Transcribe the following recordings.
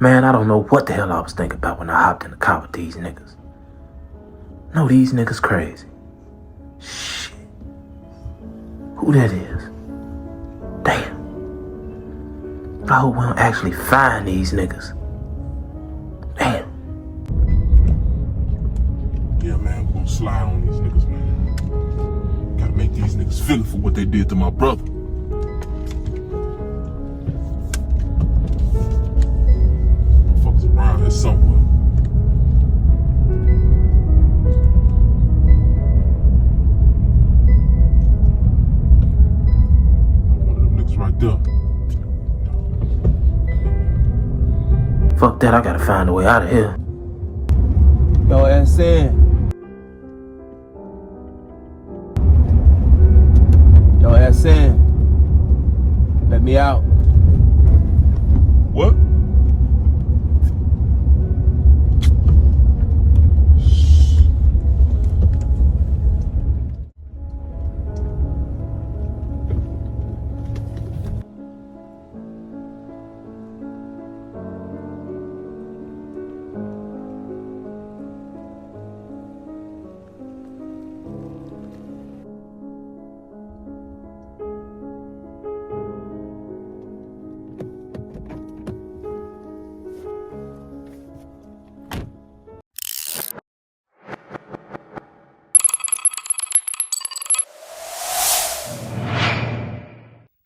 Man, I don't know what the hell I was thinking about when I hopped in the car with these niggas. No, these niggas crazy. Shit. Who that is? Damn. I hope we don't actually find these niggas. Damn. Yeah, man, we're gonna slide on these niggas, man. Gotta make these niggas feel it for what they did to my brother. Motherfuckers around here somewhere. One of them niggas right there. Fuck that, I gotta find a way out of here. Yo, SN. Yo, SN. Let me out. What?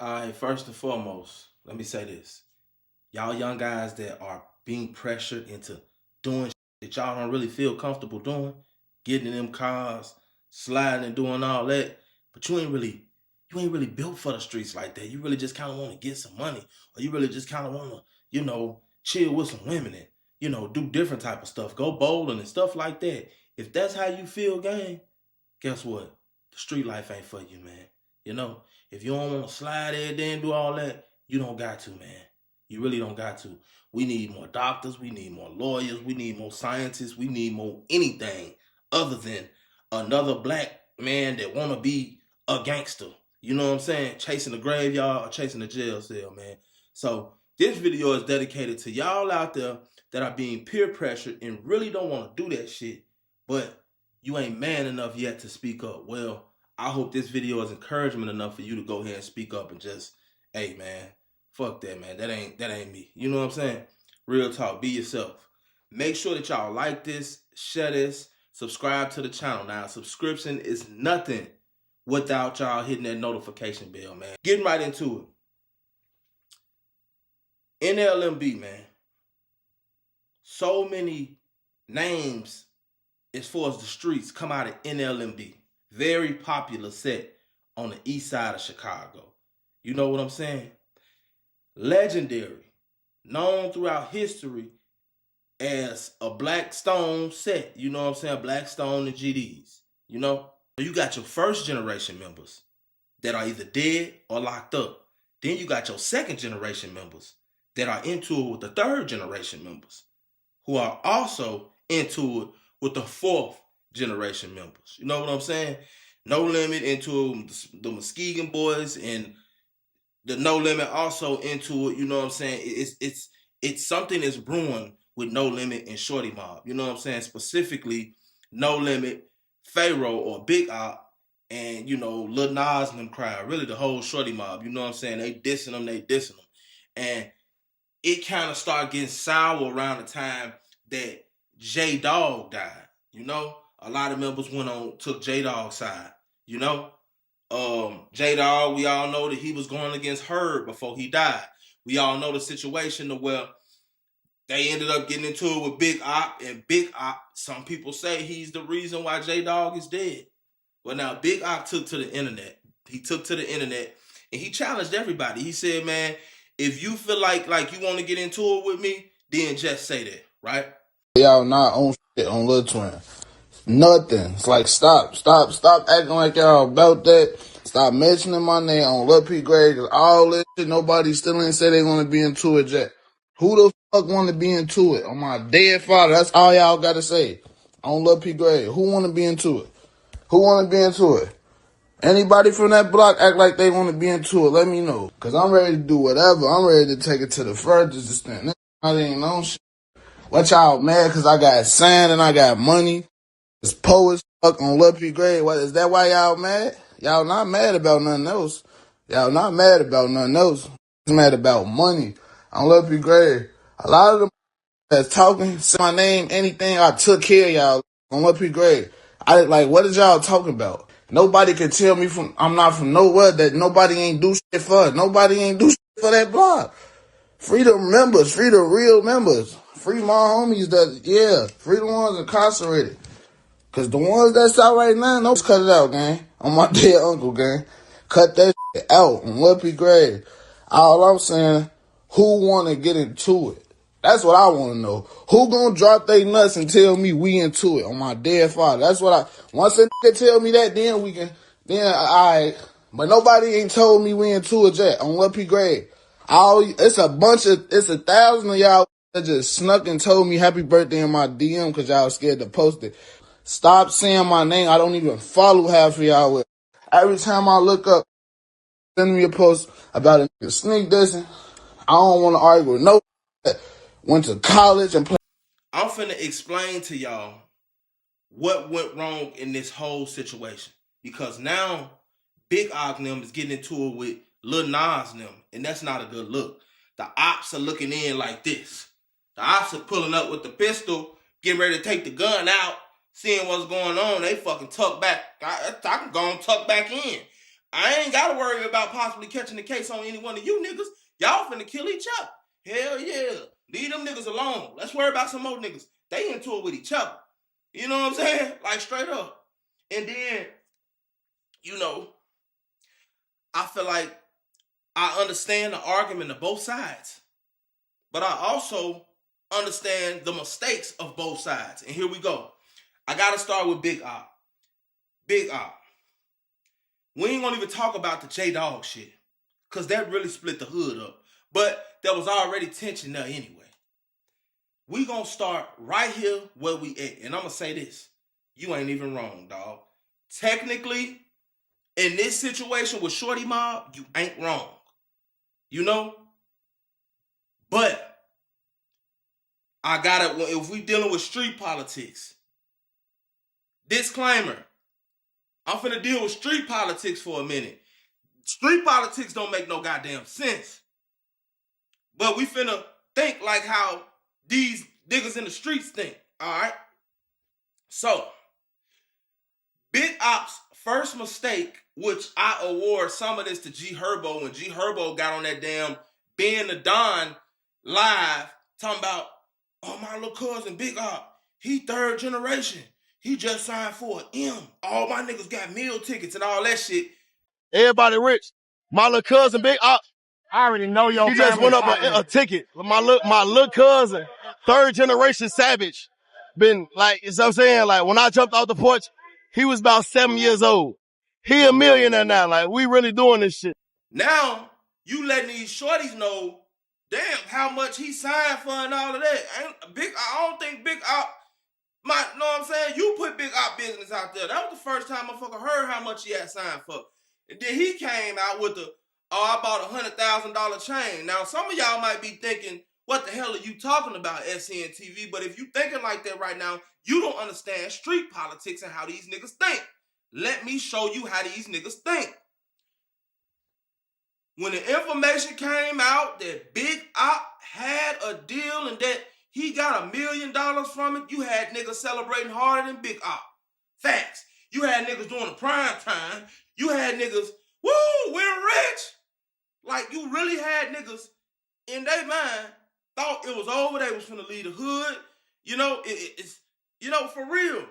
Alright, first and foremost, let me say this. Y'all young guys that are being pressured into doing shit that y'all don't really feel comfortable doing, getting in them cars, sliding and doing all that, but you ain't really built for the streets like that. You really just kind of want to get some money, or you really just kind of want to, chill with some women and, do different type of stuff, go bowling and stuff like that. If that's how you feel, gang, guess what? The street life ain't for you, man. If you don't want to slide every day and do all that, you don't got to, man. You really don't got to. We need more doctors. We need more lawyers. We need more scientists. We need more anything other than another black man that want to be a gangster. You know what I'm saying? Chasing the graveyard or chasing the jail cell, man. So this video is dedicated to y'all out there that are being peer pressured and really don't want to do that shit, but you ain't man enough yet to speak up. Well, I hope this video is encouragement enough for you to go ahead and speak up and just, hey, man, fuck that, man. That ain't me. You know what I'm saying? Real talk. Be yourself. Make sure that y'all like this, share this, subscribe to the channel. Now, subscription is nothing without y'all hitting that notification bell, man. Getting right into it. NLMB, man. So many names as far as the streets come out of NLMB. Very popular set on the east side of Chicago. You know what I'm saying? Legendary. Known throughout history as a Black Stone set. You know what I'm saying? Black Stone and GDs. You got your first generation members that are either dead or locked up. Then you got your second generation members that are into it with the third generation members, who are also into it with the fourth generation members. You know what I'm saying? No Limit into the Muskegon boys, and the No Limit also into it. You know what I'm saying? It's something that's brewing with No Limit and Shorty Mobb. You know what I'm saying? Specifically, No Limit, Pharaoh or Big Op, and Lil Nas and them crowd. Really the whole Shorty Mobb. You know what I'm saying? They dissing them. And it kind of started getting sour around the time that J-Dog died. A lot of members took J-Dog's side. J-Dog, we all know that he was going against Herb before he died. We all know the situation to where they ended up getting into it with Big Op, and Big Op, some people say he's the reason why J-Dog is dead. Well, now Big Op took to the internet. He took to the internet and he challenged everybody. He said, man, if you feel like you want to get into it with me, then just say that, right? Y'all not on shit on Lil Twin. Nothing. It's like, stop acting like y'all about that. Stop mentioning my name on Lil P. Gray, cause all this shit, nobody still ain't say they want to be into it yet. Who the fuck want to be into it? On my dead father, that's all y'all got to say. On Lil P. Gray, who want to be into it? Who want to be into it? Anybody from that block act like they want to be into it, let me know. Cause I'm ready to do whatever. I'm ready to take it to the furthest extent. I didn't know shit. What y'all mad cause I got sand and I got money? It's poets fuck on Lil P grade. What is that why y'all mad? Y'all not mad about nothing else. Y'all not mad about nothing else. It's mad about money on Lil P grade. A lot of them that's talking, say my name, anything, I took care of y'all on Lil P grade. I like, what is y'all talking about? Nobody can tell me I'm not from nowhere that nobody ain't do shit for. Nobody ain't do shit for that block. Free the members, free the real members. Free my homies free the ones incarcerated. Cause the ones that's out right now, no, cut it out, gang. On my dead uncle, gang. Cut that shit out on Lil P grade. All I'm saying, who wanna get into it? That's what I wanna know. Who gonna drop they nuts and tell me we into it on my dead father? That's what once a nigga tell me that, then I, but nobody ain't told me we into it yet on Lil P grade. It's 1,000 of y'all that just snuck and told me happy birthday in my DM cause y'all scared to post it. Stop saying my name. I don't even follow half of y'all. Every time I look up, send me a post about a nigga sneak dissing. I don't want to argue with no that went to college and played. I'm finna explain to y'all what went wrong in this whole situation. Because now Big Og and them is getting into it with Lil Nas and them, and that's not a good look. The ops are looking in like this. The ops are pulling up with the pistol, getting ready to take the gun out, seeing what's going on. They fucking tuck back. I can go and tuck back in. I ain't got to worry about possibly catching the case on any one of you niggas. Y'all finna kill each other. Hell yeah. Leave them niggas alone. Let's worry about some more niggas. They into it with each other. You know what I'm saying? Like straight up. And then, I feel like I understand the argument of both sides. But I also understand the mistakes of both sides. And here we go. I got to start with Big Op. Big Op. We ain't going to even talk about the J-Dog shit. Because that really split the hood up. But there was already tension there anyway. We going to start right here where we at. And I'm going to say this. You ain't even wrong, dog. Technically, in this situation with Shorty Mobb, you ain't wrong. You know? But I gotta, if we dealing with street politics, disclaimer, I'm finna deal with street politics for a minute. Street politics don't make no goddamn sense. But we finna think like how these niggas in the streets think, alright? So, Big Op's first mistake, which I award some of this to G Herbo, when G Herbo got on that damn Ben the Don live, talking about, oh, my little cousin, Big Op, he third generation. He just signed for an M. All my niggas got meal tickets and all that shit. Everybody rich. My little cousin, Big Op, I already know your he just went up a ticket. My little cousin, third generation Savage, been like, you know what I'm saying? Like, when I jumped off the porch, he was about 7 years old. He a millionaire now. Like, we really doing this shit. Now, you letting these shorties know, damn, how much he signed for and all of that. I don't think Big Op, know what I'm saying? You put Big Op business out there. That was the first time I fucking heard how much he had signed for. And then he came out with I bought $100,000 chain. Now, some of y'all might be thinking, what the hell are you talking about, SCN-TV? But if you thinking like that right now, you don't understand street politics and how these niggas think. Let me show you how these niggas think. When the information came out that Big Op had a deal and that he got $1 million from it, you had niggas celebrating harder than Big Op. Facts. You had niggas doing the prime time. You had niggas, woo, we're rich. Like, you really had niggas in their mind thought it was over. They was finna leave the hood. You know, it's, for real.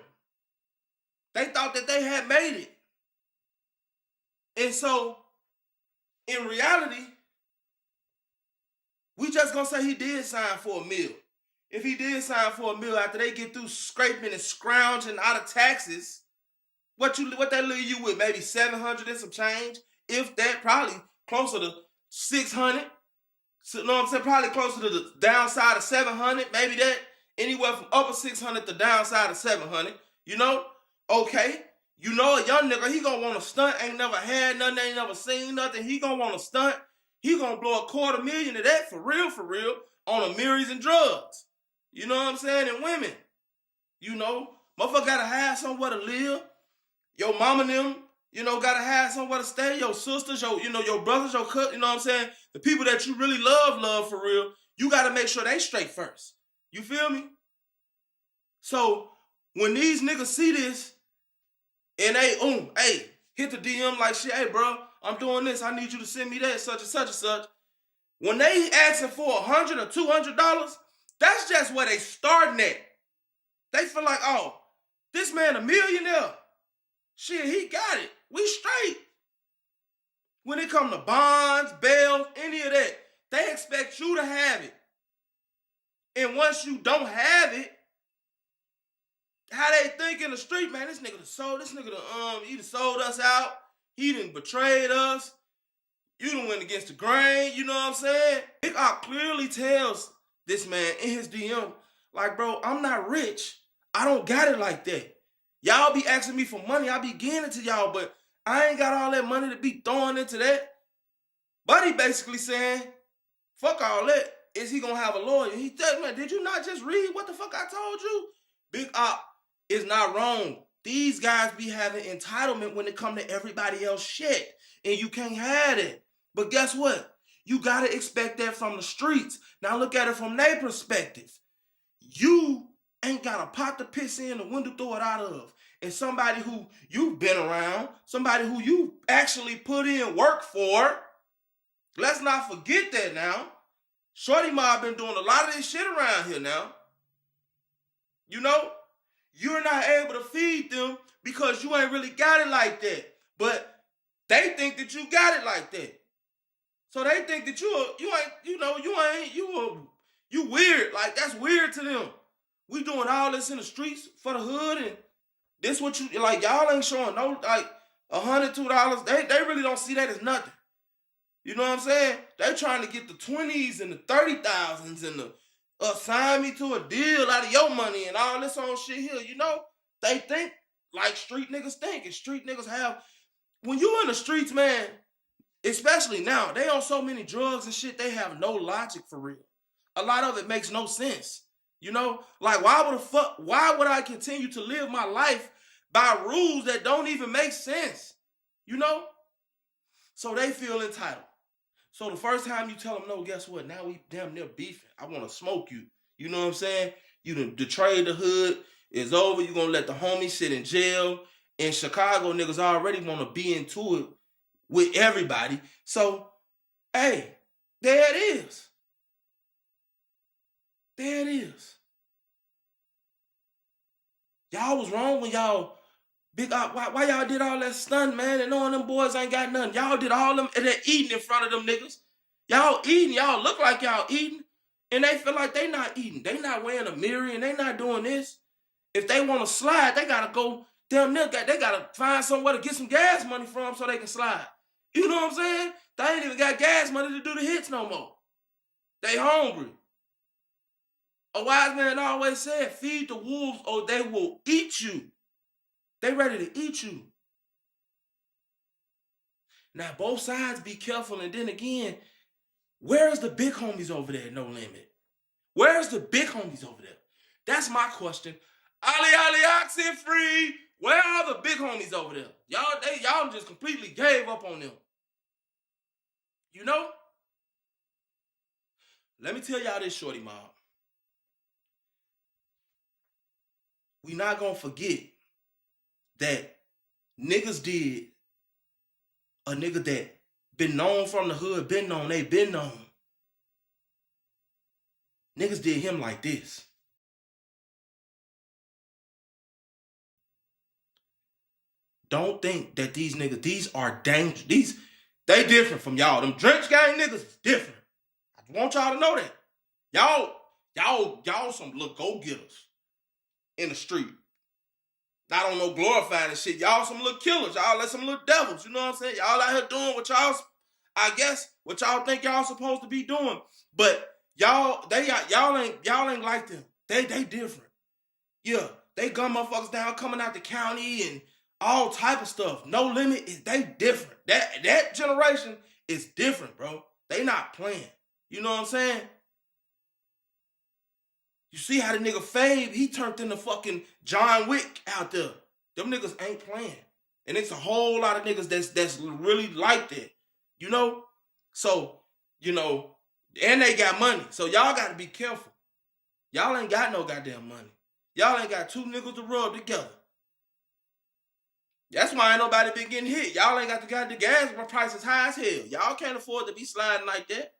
They thought that they had made it. And so, in reality, we just gonna say he did sign for $1 million. If he did sign for $1 million after they get through scraping and scrounging out of taxes, what that leave you with? Maybe 700 and some change? If that, probably closer to 600. So, you know what I'm saying? Probably closer to the downside of 700. Maybe that. Anywhere from upper 600 to downside of 700. You know? Okay. You know a young nigga, he gonna want to stunt, ain't never had nothing, ain't never seen nothing. He gonna want to stunt. He gonna blow $250,000 of that for real, for real. on Amiris and drugs. You know what I'm saying? And women. You know, motherfucker gotta have somewhere to live. Your mama and them, you know, gotta have somewhere to stay. Your sisters, your brothers, your cousins, you know what I'm saying? The people that you really love for real, you gotta make sure they straight first. You feel me? So when these niggas see this and they, hey, hit the DM like shit, hey bro, I'm doing this. I need you to send me that, such and such and such. When they asking for $100 or $200, that's just where they starting at. They feel like, oh, this man a millionaire. Shit, he got it. We straight. When it come to bonds, bails, any of that, they expect you to have it. And once you don't have it, how they think in the street, man, this nigga he done sold us out. He done betrayed us. You done went against the grain, you know what I'm saying? Big Op clearly tells this man in his DM, like, bro, I'm not rich. I don't got it like that. Y'all be asking me for money. I be giving it to y'all, but I ain't got all that money to be throwing into that. But he basically saying, fuck all that. Is he gonna have a lawyer? He said, man, did you not just read what the fuck I told you? Big Op is not wrong. These guys be having entitlement when it come to everybody else shit. And you can't have it. But guess what? You gotta expect that from the streets. Now look at it from their perspective. You ain't got a pot to piss in, a window to throw it out of. And somebody who you've been around, somebody who you actually put in work for, let's not forget that now. Shorty Mobb been doing a lot of this shit around here now. You know? You're not able to feed them because you ain't really got it like that. But they think that you got it like that. So they think that you weird. Like, that's weird to them. We doing all this in the streets for the hood, and this what you, like, y'all ain't showing no, like, $100, $2. They really don't see that as nothing. You know what I'm saying? They trying to get the 20s and the 30,000s and the sign me to a deal out of your money and all this old shit here. You know, they think like street niggas think, and street niggas have, when you in the streets, man, especially now, they on so many drugs and shit, they have no logic for real. A lot of it makes no sense. You know, like, why would I continue to live my life by rules that don't even make sense? You know? So they feel entitled. So the first time you tell them no, guess what? Now we damn near beefing. I want to smoke you. You know what I'm saying? You done betrayed the hood. It's over. You going to let the homies sit in jail. In Chicago, niggas already want to be into it with everybody. So, hey, there it is. There it is. Y'all was wrong when y'all, Big Op, why y'all did all that stunt, man, and knowing them boys ain't got nothing. Y'all did all them, and they're eating in front of them niggas. Y'all eating, y'all look like y'all eating, and they feel like they not eating. They not wearing a mirror, and they not doing this. If they want to slide, they got to go, damn near, they got to find somewhere to get some gas money from so they can slide. You know what I'm saying? They ain't even got gas money to do the hits no more. They hungry. A wise man always said, feed the wolves or they will eat you. They ready to eat you. Now, both sides be careful. And then again, where's the big homies over there at No Limit? Where's the big homies over there? That's my question. Ali Oxen Free. Where are the big homies over there? Y'all just completely gave up on them. You know? Let me tell y'all this, Shorty Mobb. We not gonna forget that niggas did a nigga that been known from the hood, been known. Niggas did him like this. Don't think that these niggas, these are dangerous. They different from y'all. Them Drench Gang niggas is different. I want y'all to know that. Y'all some little go-getters in the street. Not on no glorifying and shit. Y'all some little killers. Y'all like some little devils. You know what I'm saying? Y'all out here doing what y'all, I guess, what y'all think y'all supposed to be doing. But y'all ain't like them. They different. Yeah, they gun motherfuckers down coming out the county and all type of stuff. No Limit, they different. That generation is different, bro. They not playing. You know what I'm saying? You see how the nigga Fave, he turned into fucking John Wick out there. Them niggas ain't playing. And it's a whole lot of niggas that's really like that. You know? So, you know, and they got money. So y'all got to be careful. Y'all ain't got no goddamn money. Y'all ain't got two niggas to rub together. That's why ain't nobody been getting hit. Y'all ain't got the goddamn gas prices high as hell. Y'all can't afford to be sliding like that.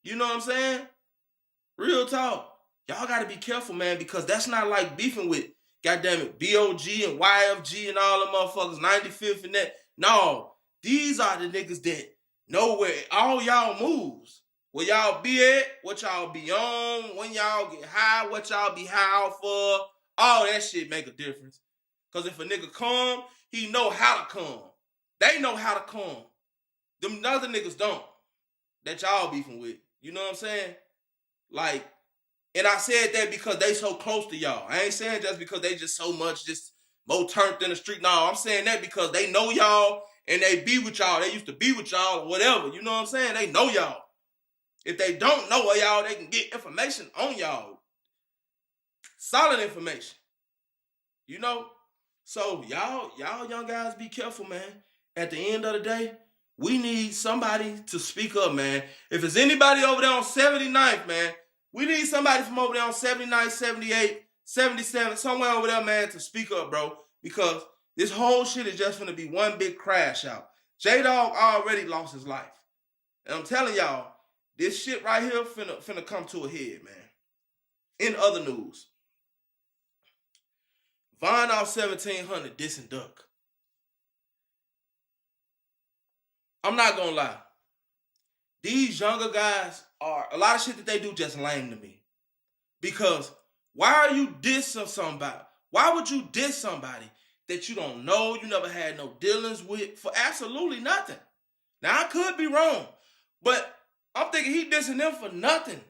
You know what I'm saying? Real talk. Y'all got to be careful, man, because that's not like beefing with, goddamn it, BOG and YFG and all them motherfuckers, 95th and that. No, these are the niggas that know where all y'all moves. Where y'all be at, what y'all be on, when y'all get high, what y'all be high for. All that shit make a difference. Because if a nigga come, he know how to come. They know how to come. Them other niggas don't. That y'all beefing with. You know what I'm saying? Like, and I said that because they so close to y'all. I ain't saying just because they just so much just more turned in the street. No, I'm saying that because they know y'all and they be with y'all. They used to be with y'all or whatever. You know what I'm saying? They know y'all. If they don't know y'all, they can get information on y'all. Solid information. You know? So y'all young guys be careful, man. At the end of the day, we need somebody to speak up, man. If it's anybody over there on 79th, man, we need somebody from over there on 79, 78, 77, somewhere over there, man, to speak up, bro. Because this whole shit is just gonna be one big crash out. J-Dog already lost his life. And I'm telling y'all, this shit right here finna come to a head, man. In other news, Vonoff1700 dissing Duck. I'm not gonna lie. These younger guys are, a lot of shit that they do just lame to me. Because why are you dissing somebody? Why would you diss somebody that you don't know, you never had no dealings with, for absolutely nothing? Now, I could be wrong, but I'm thinking he dissing them for nothing.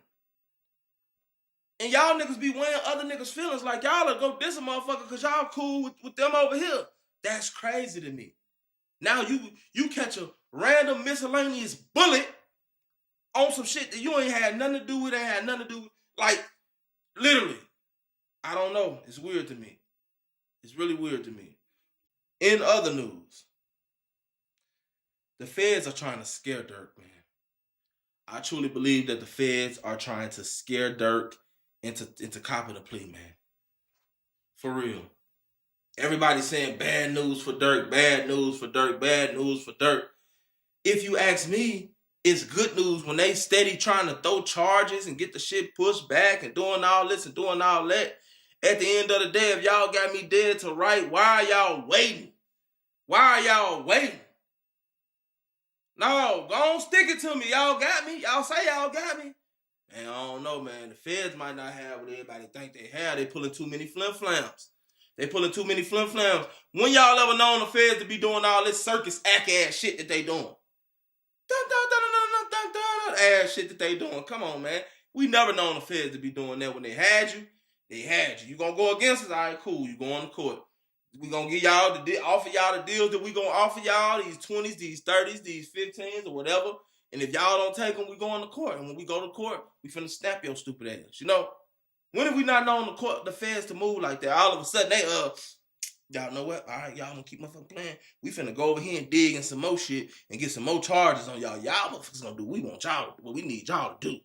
And y'all niggas be weighing other niggas' feelings like y'all will go diss a motherfucker because y'all cool with them over here. That's crazy to me. Now you catch a random miscellaneous bullet on some shit that you ain't had nothing to do with, ain't had nothing to do with. Like, literally. I don't know. It's weird to me. It's really weird to me. In other news, the feds are trying to scare Durk, man. I truly believe that the feds are trying to scare Durk into copping a plea, man. For real. Everybody's saying bad news for Durk, bad news for Durk, bad news for Durk. If you ask me, it's good news when they steady trying to throw charges and get the shit pushed back and doing all this and doing all that. At the end of the day, if y'all got me dead to right, why are y'all waiting? Why are y'all waiting? No, go on, stick it to me. Y'all got me. Y'all say y'all got me. Man, I don't know, man. The feds might not have what everybody think they have. They pulling too many flim-flams. They pulling too many flim-flams. When y'all ever known the feds to be doing all this circus ass shit that they doing? Ass shit that they doing. Come on, man. We never known the feds to be doing that. When they had you, they had you. You gonna go against us? All right, cool. You going to court. We gonna give y'all offer y'all the deals that we gonna offer y'all, these 20s, these 30s, these 15s, or whatever. And if y'all don't take them, we going to court. And when we go to court, we finna snap your stupid ass. You know? When have we not known the feds to move like that? All of a sudden, they y'all know what? All right, y'all gonna keep motherfucking playing. We finna go over here and dig in some more shit and get some more charges on y'all. Y'all motherfuckers gonna do what we want y'all to do, what we need y'all to do.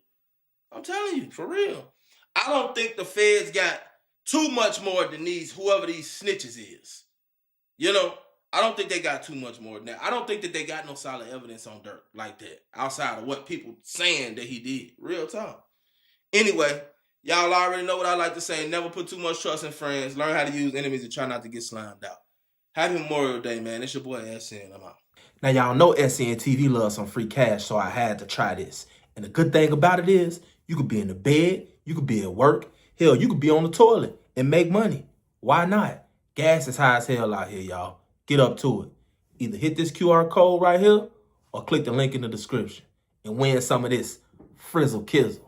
I'm telling you, for real. I don't think the feds got too much more than whoever these snitches is. You know, I don't think they got too much more than that. I don't think that they got no solid evidence on Durk like that, outside of what people saying that he did. Real talk. Anyway, y'all already know what I like to say. Never put too much trust in friends. Learn how to use enemies and try not to get slimed out. Happy Memorial Day, man. It's your boy SN. I'm out. Now, y'all know SN TV loves some free cash, so I had to try this. And the good thing about it is, you could be in the bed, you could be at work, hell, you could be on the toilet and make money. Why not? Gas is high as hell out here, y'all. Get up to it. Either hit this QR code right here or click the link in the description and win some of this frizzle kizzle.